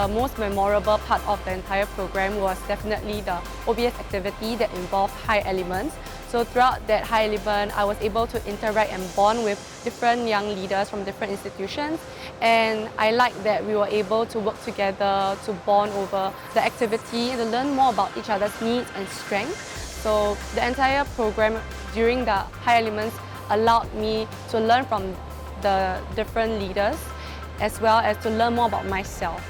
the most memorable part of the entire program was definitely the OBS activity that involved high elements. So throughout that high element, I was able to interact and bond with different young leaders from different institutions. And I like that we were able to work together to bond over the activity and to learn more about each other's needs and strengths. So the entire program during the high elements allowed me to learn from the different leaders as well as to learn more about myself.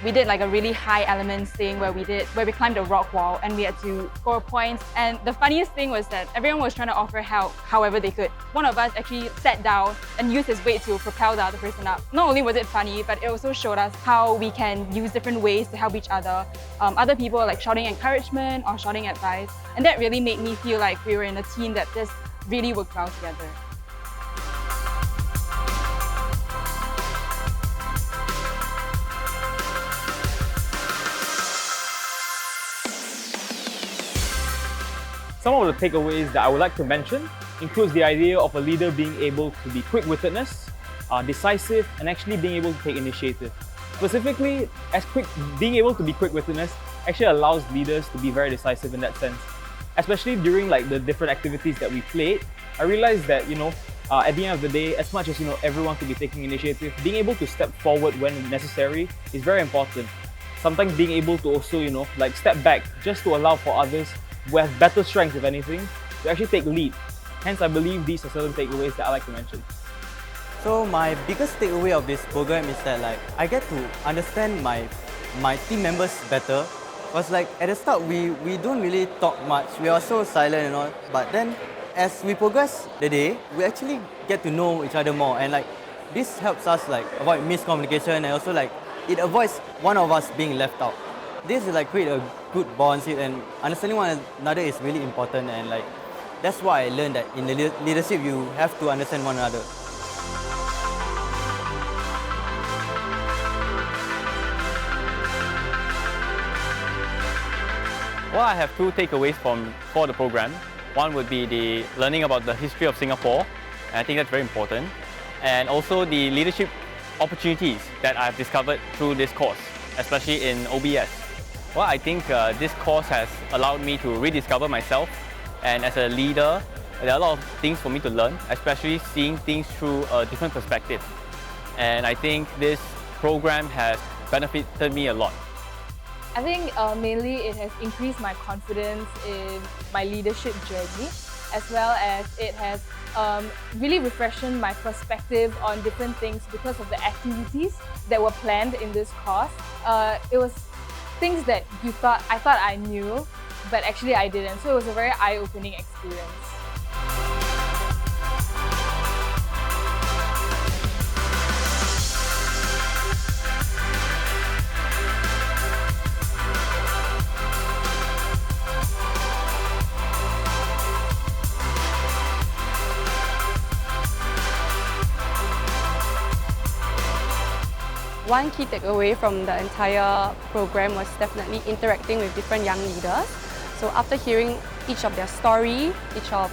We did like a really high elements thing where we climbed a rock wall and we had to score points. And the funniest thing was that everyone was trying to offer help however they could. One of us actually sat down and used his weight to propel the other person up. Not only was it funny, but it also showed us how we can use different ways to help each other. Other people like shouting encouragement or shouting advice. And that really made me feel like we were in a team that just really worked well together. Some of the takeaways that I would like to mention includes the idea of a leader being able to be quick-wittedness, decisive, and actually being able to take initiative. Specifically, being able to be quick-wittedness actually allows leaders to be very decisive in that sense. Especially during like the different activities that we played, I realized that at the end of the day, as much as everyone could be taking initiative, being able to step forward when necessary is very important. Sometimes being able to also like step back just to allow for others who have better strength, if anything, to actually take lead. Hence, I believe these are certain takeaways that I like to mention. So my biggest takeaway of this program is that I get to understand my team members better. Because at the start we don't really talk much. We are so silent and all. But then as we progress the day, we actually get to know each other more. And this helps us avoid miscommunication and also it avoids one of us being left out. This is create a good bond, and understanding one another is really important, and that's why I learned that in the leadership you have to understand one another. Well, I have two takeaways for the program. One would be the learning about the history of Singapore, and I think that's very important, and also the leadership opportunities that I've discovered through this course, especially in OBS. Well, I think this course has allowed me to rediscover myself, and as a leader, there are a lot of things for me to learn, especially seeing things through a different perspective. And I think this program has benefited me a lot. I think mainly it has increased my confidence in my leadership journey, as well as it has really refreshed my perspective on different things because of the activities that were planned in this course. It was things that I thought I knew, but actually I didn't. So it was a very eye-opening experience. One key takeaway from the entire program was definitely interacting with different young leaders. So after hearing each of their story, each of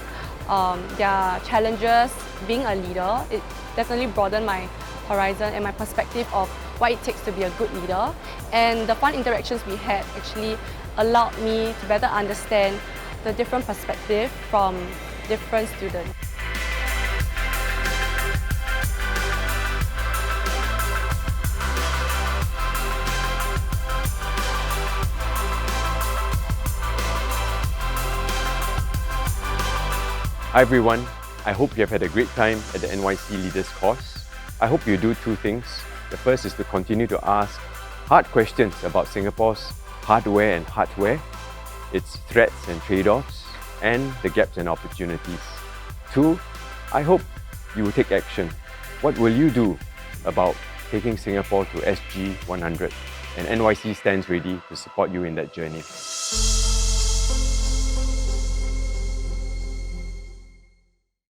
their challenges being a leader, it definitely broadened my horizon and my perspective of what it takes to be a good leader. And the fun interactions we had actually allowed me to better understand the different perspectives from different students. Hi everyone, I hope you have had a great time at the NYC Leaders Course. I hope you do two things. The first is to continue to ask hard questions about Singapore's hardware and hardware, its threats and trade-offs, and the gaps and opportunities. Two, I hope you will take action. What will you do about taking Singapore to SG 100? And NYC stands ready to support you in that journey.